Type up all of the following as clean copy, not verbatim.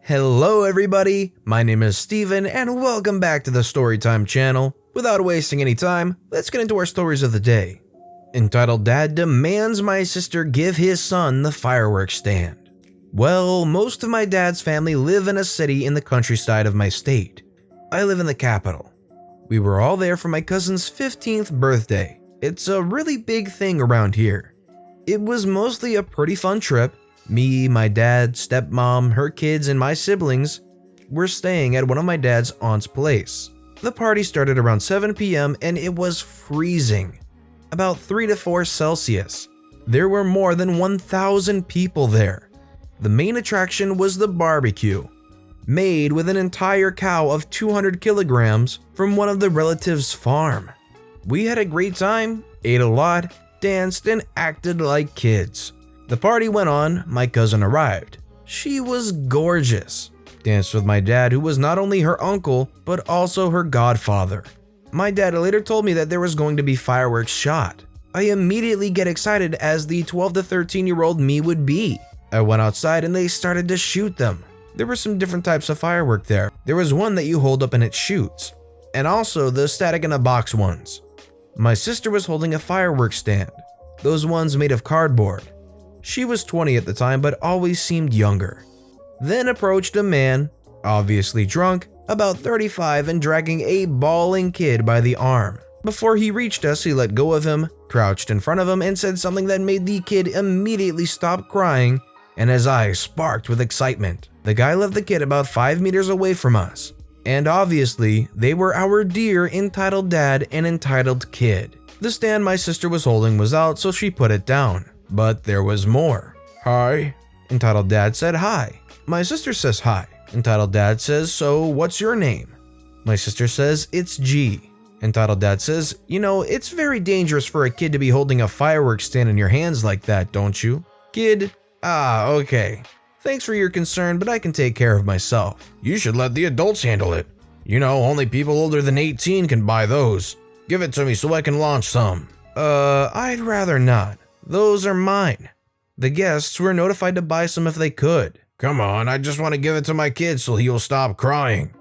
Hello everybody, my name is Steven and welcome back to the Storytime channel. Without wasting any time, let's get into our stories of the day. Entitled Dad Demands My Sister Give His Son the Fireworks Stand. Well, most of my dad's family live in a city in the countryside of my state. I live in the capital. We were all there for my cousin's 15th birthday. It's a really big thing around here. It was mostly a pretty fun trip. Me, my dad, stepmom, her kids, and my siblings were staying at one of my dad's aunt's place. The party started around 7 p.m. and it was freezing, about 3 to 4 Celsius. There were more than 1,000 people there. The main attraction was the barbecue, made with an entire cow of 200 kilograms from one of the relatives' farm. We had a great time, ate a lot, danced, and acted like kids. The party went on, my cousin arrived. She was gorgeous. Danced with my dad, who was not only her uncle, but also her godfather. My dad later told me that there was going to be fireworks shot. I immediately get excited as the 12 to 13-year-old me would be. I went outside and they started to shoot them. There were some different types of firework there. There was one that you hold up and it shoots, and also the static in a box ones. My sister was holding a fireworks stand, those ones made of cardboard. She was 20 at the time, but always seemed younger. Then approached a man, obviously drunk, about 35 and dragging a bawling kid by the arm. Before he reached us, he let go of him, crouched in front of him, and said something that made the kid immediately stop crying, and his eyes sparked with excitement. The guy left the kid about 5 meters away from us, and obviously, they were our dear entitled dad and entitled kid. The stand my sister was holding was out, so she put it down. But there was more. Hi. Entitled Dad said hi. My sister says hi. Entitled Dad says, so what's your name? My sister says, it's G. Entitled Dad says, you know, it's very dangerous for a kid to be holding a fireworks stand in your hands like that, don't you? Kid, okay. Thanks for your concern, but I can take care of myself. You should let the adults handle it. You know, only people older than 18 can buy those. Give it to me so I can launch some. I'd rather not. Those are mine. The guests were notified to buy some if they could. Come on, I just want to give it to my kid so he'll stop crying.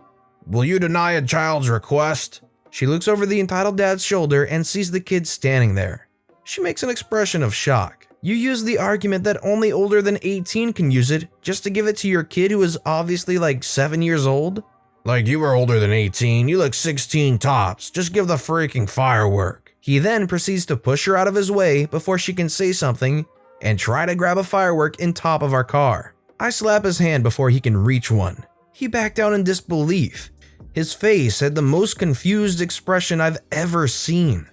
Will you deny a child's request? She looks over the entitled dad's shoulder and sees the kid standing there. She makes an expression of shock. You use the argument that only older than 18 can use it just to give it to your kid who is obviously like 7 years old? Like you were older than 18, you look 16 tops, just give the freaking firework. He then proceeds to push her out of his way before she can say something and try to grab a firework in top of our car. I slap his hand before he can reach one. He backed down in disbelief. His face had the most confused expression I've ever seen.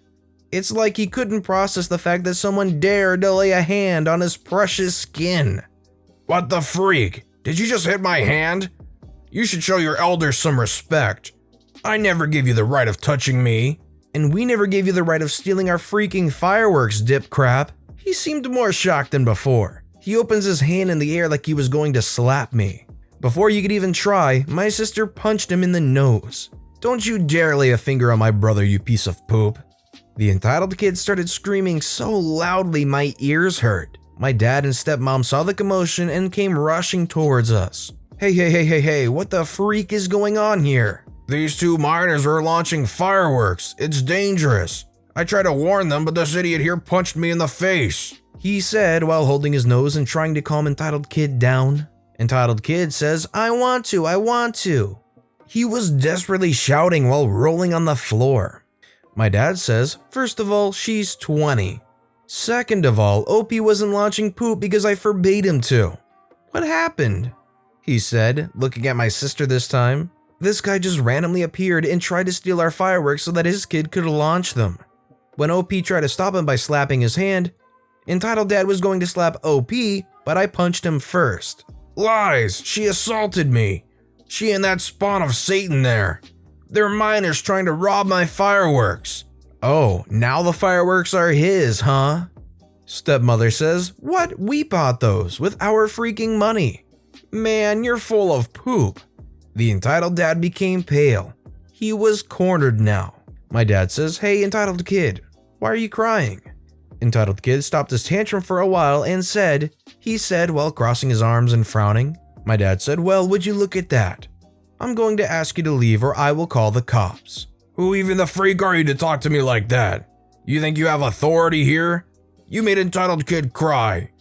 It's like he couldn't process the fact that someone dared to lay a hand on his precious skin. What the freak? Did you just hit my hand? You should show your elders some respect. I never gave you the right of touching me. And we never gave you the right of stealing our freaking fireworks, dip crap. He seemed more shocked than before. He opens his hand in the air like he was going to slap me. Before he could even try, my sister punched him in the nose. Don't you dare lay a finger on my brother, you piece of poop. The entitled kid started screaming so loudly my ears hurt. My dad and stepmom saw the commotion and came rushing towards us. Hey, what the freak is going on here? These two minors are launching fireworks. It's dangerous. I tried to warn them, but this idiot here punched me in the face. He said while holding his nose and trying to calm entitled kid down. Entitled kid says, I want to. He was desperately shouting while rolling on the floor. My dad says, first of all, she's 20. Second of all, OP wasn't launching poop because I forbade him to. What happened? He said, looking at my sister this time. This guy just randomly appeared and tried to steal our fireworks so that his kid could launch them. When OP tried to stop him by slapping his hand, entitled dad was going to slap OP, but I punched him first. Lies! She assaulted me. She and that spawn of Satan there. They're minors trying to rob my fireworks. Oh, now the fireworks are his, huh? Stepmother says, what? We bought those with our freaking money. Man, you're full of poop. The entitled dad became pale. He was cornered now. My dad says, hey, entitled kid, why are you crying? Entitled kid stopped his tantrum for a while and he said while crossing his arms and frowning, My dad said, well, would you look at that? I'm going to ask you to leave or I will call the cops. Who even the freak are you to talk to me like that? You think you have authority here? You made entitled kid cry.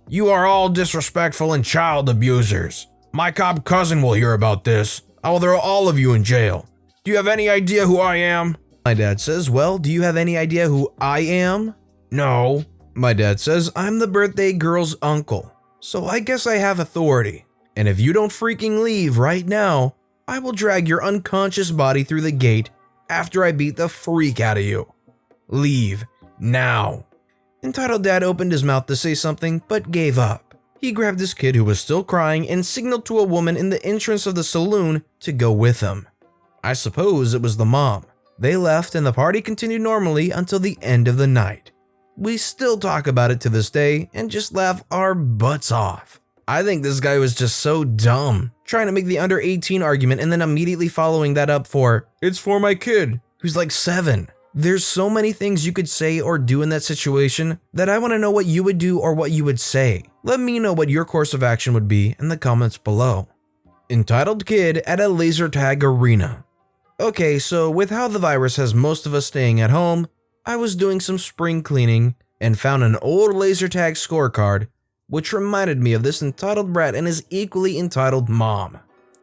You are all disrespectful and child abusers. My cop cousin will hear about this. I will throw all of you in jail. Do you have any idea who I am? My dad says, well, do you have any idea who I am? No. My dad says, I'm the birthday girl's uncle, so I guess I have authority. And if you don't freaking leave right now, I will drag your unconscious body through the gate after I beat the freak out of you. Leave now. Entitled Dad opened his mouth to say something, but gave up. He grabbed his kid who was still crying and signaled to a woman in the entrance of the saloon to go with him. I suppose it was the mom. They left and the party continued normally until the end of the night. We still talk about it to this day and just laugh our butts off. I think this guy was just so dumb, trying to make the under 18 argument and then immediately following that up for, it's for my kid, who's like 7. There's so many things you could say or do in that situation that I want to know what you would do or what you would say. Let me know what your course of action would be in the comments below. Entitled kid at a laser tag arena. Okay, so with how the virus has most of us staying at home, I was doing some spring cleaning and found an old laser tag scorecard which reminded me of this entitled brat and his equally entitled mom.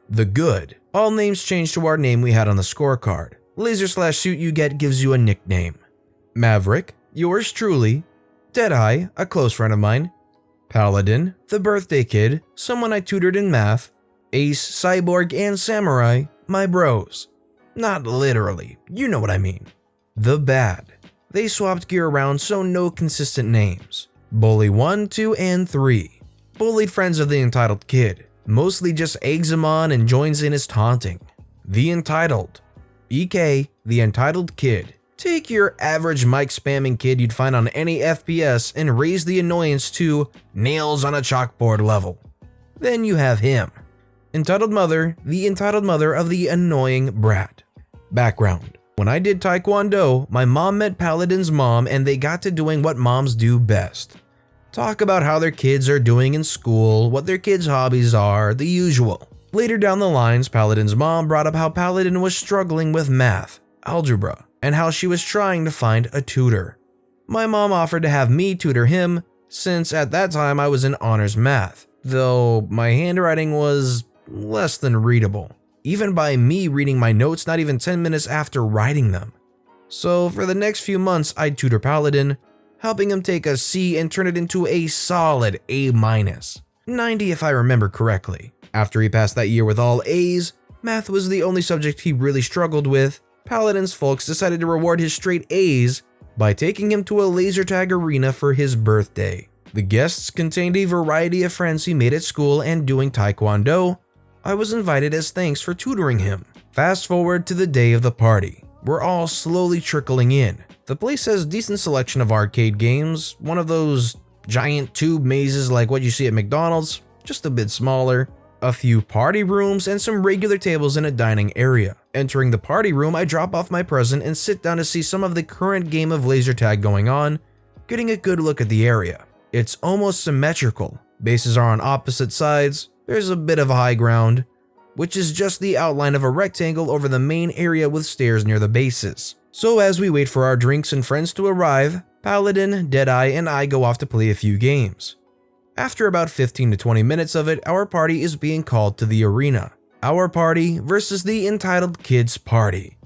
The Good. All names changed to our name we had on the scorecard. Laser/suit you get gives you a nickname. Maverick, yours truly. Deadeye, a close friend of mine. Paladin, the birthday kid, someone I tutored in math. Ace, Cyborg, and Samurai, my bros. Not literally, you know what I mean. The Bad. They swapped gear around so no consistent names. Bully 1, 2, and 3. Bullied friends of the entitled kid. Mostly just eggs him on and joins in his taunting. The Entitled. EK, the entitled kid. Take your average mic spamming kid you'd find on any FPS and raise the annoyance to nails on a chalkboard level. Then you have him. Entitled mother, the entitled mother of the annoying brat. Background. When I did Taekwondo, my mom met Paladin's mom and they got to doing what moms do best. Talk about how their kids are doing in school, what their kids' hobbies are, the usual. Later down the lines, Paladin's mom brought up how Paladin was struggling with math, algebra, and how she was trying to find a tutor. My mom offered to have me tutor him, since at that time I was in honors math, though my handwriting was less than readable, even by me reading my notes not even 10 minutes after writing them. So for the next few months I'd tutor Paladin, helping him take a C and turn it into a solid A-, 90 if I remember correctly. After he passed that year with all A's, math was the only subject he really struggled with. Paladin's folks decided to reward his straight A's by taking him to a laser tag arena for his birthday. The guests contained a variety of friends he made at school and doing Taekwondo. I was invited as thanks for tutoring him. Fast forward to the day of the party. We're all slowly trickling in. The place has decent selection of arcade games, one of those giant tube mazes like what you see at McDonald's, just a bit smaller. A few party rooms and some regular tables in a dining area. Entering the party room, I drop off my present and sit down to see some of the current game of laser tag going on, getting a good look at the area. It's almost symmetrical. Bases are on opposite sides. There's a bit of high ground, which is just the outline of a rectangle over the main area with stairs near the bases. So as we wait for our drinks and friends to arrive, Paladin, Deadeye, and I go off to play a few games. After about 15 to 20 minutes of it, our party is being called to the arena. Our party versus the entitled kid's party.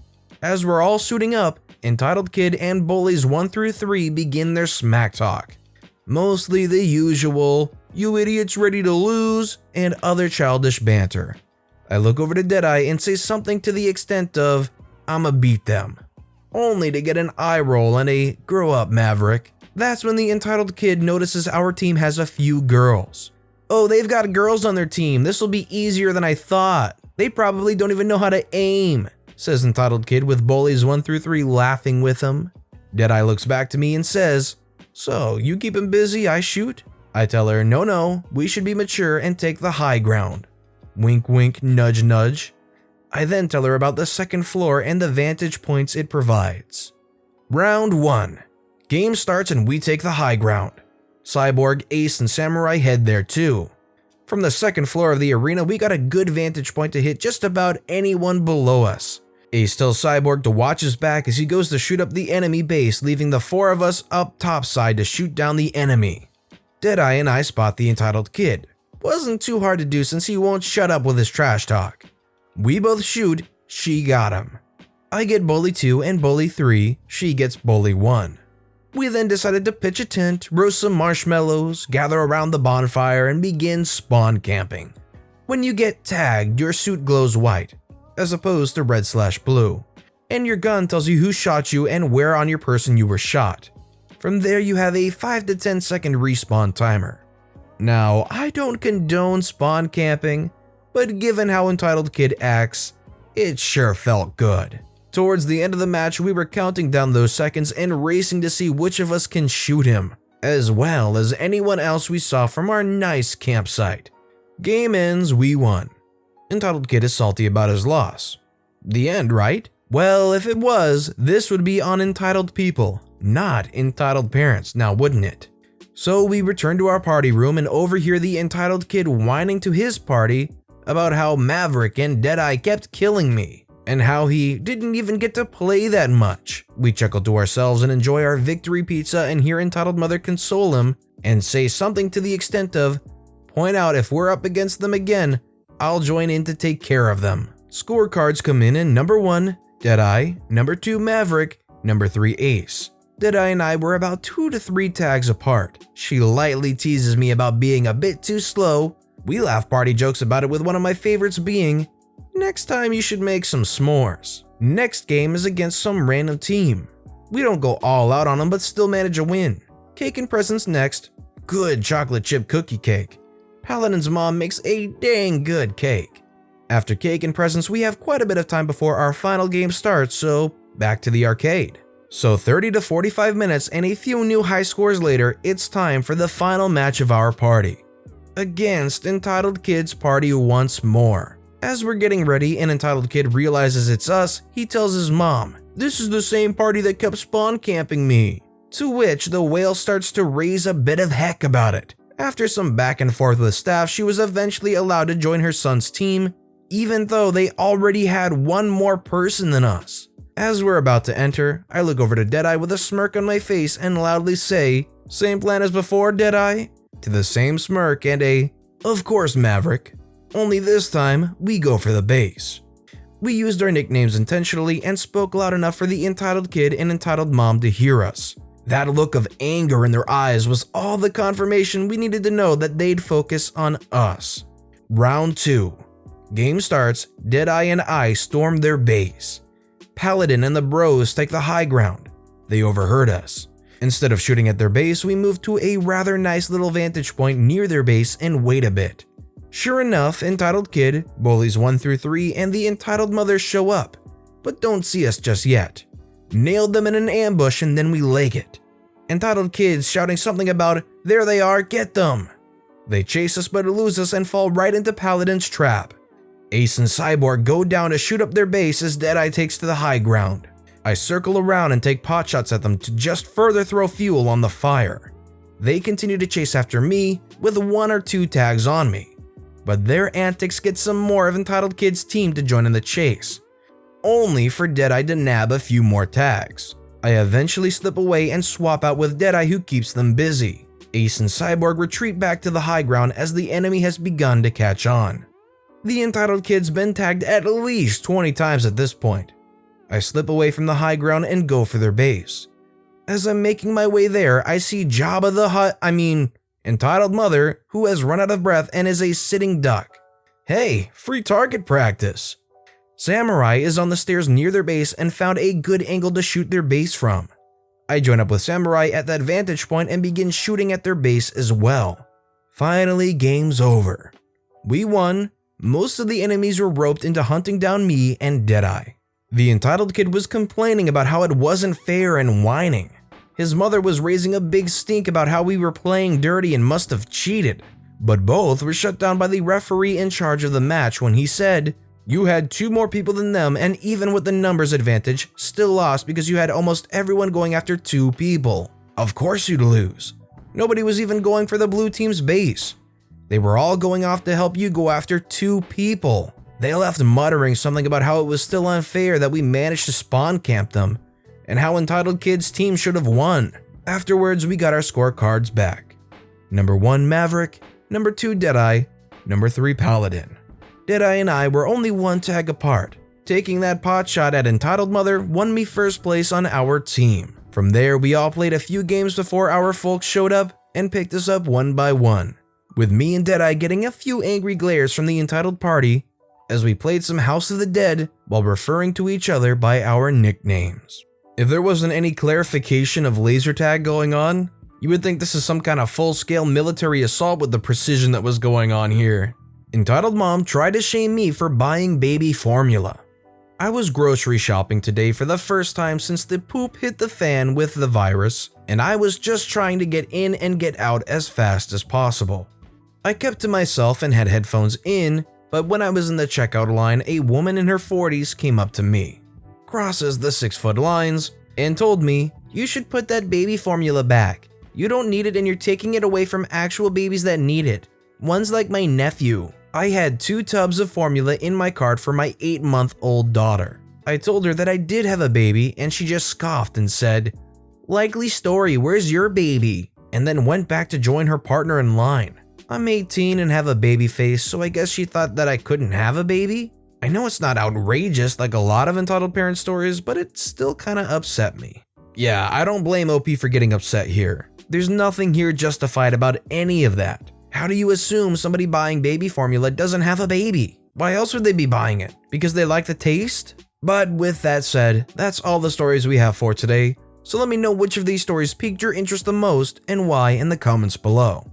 As we're all suiting up, entitled kid and bullies 1 through 3 begin their smack talk. Mostly the usual, you idiots ready to lose, and other childish banter. I look over to Deadeye and say something to the extent of, I'ma beat them. Only to get an eye roll and a grow up Maverick. That's when the entitled kid notices our team has a few girls. Oh, they've got girls on their team. This will be easier than I thought. They probably don't even know how to aim, says entitled kid with bullies 1 through 3 laughing with him. Deadeye looks back to me and says, so you keep him busy, I shoot? I tell her, no, we should be mature and take the high ground. Wink wink, nudge nudge. I then tell her about the second floor and the vantage points it provides. Round 1. Game starts and we take the high ground. Cyborg, Ace, and Samurai head there too. From the second floor of the arena, we got a good vantage point to hit just about anyone below us. Ace tells Cyborg to watch his back as he goes to shoot up the enemy base, leaving the 4 of us up topside to shoot down the enemy. Deadeye and I spot the entitled kid. Wasn't too hard to do since he won't shut up with his trash talk. We both shoot, she got him. I get bully 2 and bully 3, she gets bully 1. We then decided to pitch a tent, roast some marshmallows, gather around the bonfire, and begin spawn camping. When you get tagged, your suit glows white, as opposed to red/blue, and your gun tells you who shot you and where on your person you were shot. From there you have a 5 to 10 second respawn timer. Now, I don't condone spawn camping, but given how entitled kid acts, it sure felt good. Towards the end of the match, we were counting down those seconds and racing to see which of us can shoot him, as well as anyone else we saw from our nice campsite. Game ends, we won. Entitled kid is salty about his loss. The end, right? Well, if it was, this would be on entitled people, not entitled parents, now wouldn't it? So we return to our party room and overhear the entitled kid whining to his party about how Maverick and Deadeye kept killing me, and how he didn't even get to play that much. We chuckle to ourselves and enjoy our victory pizza and hear entitled mother console him and say something to the extent of, point out if we're up against them again, I'll join in to take care of them. Scorecards come in and number 1, Deadeye, number 2, Maverick, number 3, Ace. Deadeye and I were about 2 to 3 tags apart. She lightly teases me about being a bit too slow. We laugh party jokes about it with one of my favorites being, next time you should make some s'mores. Next game is against some random team. We don't go all out on them but still manage a win. Cake and presents next. Good chocolate chip cookie cake. Paladin's mom makes a dang good cake. After cake and presents, we have quite a bit of time before our final game starts, so back to the arcade. So 30 to 45 minutes and a few new high scores later, it's time for the final match of our party. Against Entitled Kid's party once more. As we're getting ready and Entitled Kid realizes it's us, he tells his mom, "This is the same party that kept spawn camping me." To which the whale starts to raise a bit of heck about it. After some back and forth with staff, she was eventually allowed to join her son's team, even though they already had one more person than us. As we're about to enter, I look over to Deadeye with a smirk on my face and loudly say, "Same plan as before, Deadeye?" To the same smirk and a, "Of course, Maverick." Only this time, we go for the base. We used our nicknames intentionally and spoke loud enough for the Entitled Kid and Entitled Mom to hear us. That look of anger in their eyes was all the confirmation we needed to know that they'd focus on us. Round 2. Game starts, Deadeye and I storm their base. Paladin and the bros take the high ground. They overheard us. Instead of shooting at their base, we move to a rather nice little vantage point near their base and wait a bit. Sure enough, Entitled Kid, bullies 1 through 3, and the Entitled Mother show up, but don't see us just yet. Nailed them in an ambush and then we leg it. Entitled Kids shouting something about, "There they are, get them." They chase us but lose us and fall right into Paladin's trap. Ace and Cyborg go down to shoot up their base as Deadeye takes to the high ground. I circle around and take potshots at them to just further throw fuel on the fire. They continue to chase after me with 1 or 2 tags on me, but their antics get some more of Entitled Kid's team to join in the chase, only for Deadeye to nab a few more tags. I eventually slip away and swap out with Deadeye, who keeps them busy. Ace and Cyborg retreat back to the high ground as the enemy has begun to catch on. The Entitled Kid's been tagged at least 20 times at this point. I slip away from the high ground and go for their base. As I'm making my way there, I see Jabba the Hutt, Entitled Mother, who has run out of breath and is a sitting duck. Hey, free target practice. Samurai is on the stairs near their base and found a good angle to shoot their base from. I join up with Samurai at that vantage point and begin shooting at their base as well. Finally, game's over. We won. Most of the enemies were roped into hunting down me and Deadeye. The Entitled Kid was complaining about how it wasn't fair and whining. His mother was raising a big stink about how we were playing dirty and must have cheated. But both were shut down by the referee in charge of the match when he said, "You had 2 more people than them, and even with the numbers advantage, still lost because you had almost everyone going after 2 people. Of course you'd lose. Nobody was even going for the blue team's base. They were all going off to help you go after 2 people. They left muttering something about how it was still unfair that we managed to spawn camp them, and how Entitled Kids' team should have won. Afterwards, we got our scorecards back. Number 1 Maverick, number 2 Deadeye, number 3 Paladin. Deadeye and I were only 1 tag apart. Taking that pot shot at Entitled Mother won me first place on our team. From there, we all played a few games before our folks showed up and picked us up one by one, with me and Deadeye getting a few angry glares from the Entitled party as we played some House of the Dead while referring to each other by our nicknames. If there wasn't any clarification of laser tag going on, you would think this is some kind of full-scale military assault with the precision that was going on here. Entitled Mom tried to shame me for buying baby formula. I was grocery shopping today for the first time since the poop hit the fan with the virus, and I was just trying to get in and get out as fast as possible. I kept to myself and had headphones in, but when I was in the checkout line, a woman in her 40s came up to me, crosses the 6-foot lines, and told me, "You should put that baby formula back. You don't need it and you're taking it away from actual babies that need it. Ones like my nephew." I had 2 tubs of formula in my cart for my 8-month-old daughter. I told her that I did have a baby and she just scoffed and said, "Likely story, where's your baby?" and then went back to join her partner in line. I'm 18 and have a baby face, so I guess she thought that I couldn't have a baby? I know it's not outrageous like a lot of entitled parent stories, but it still kinda upset me. Yeah, I don't blame OP for getting upset here. There's nothing here justified about any of that. How do you assume somebody buying baby formula doesn't have a baby? Why else would they be buying it? Because they like the taste? But with that said, that's all the stories we have for today, so let me know which of these stories piqued your interest the most and why in the comments below.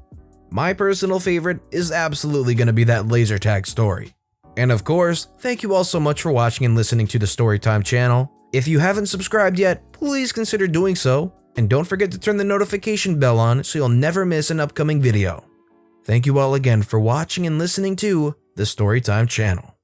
My personal favorite is absolutely going to be that laser tag story. And of course, thank you all so much for watching and listening to the Storytime channel. If you haven't subscribed yet, please consider doing so, and don't forget to turn the notification bell on so you'll never miss an upcoming video. Thank you all again for watching and listening to the Storytime channel.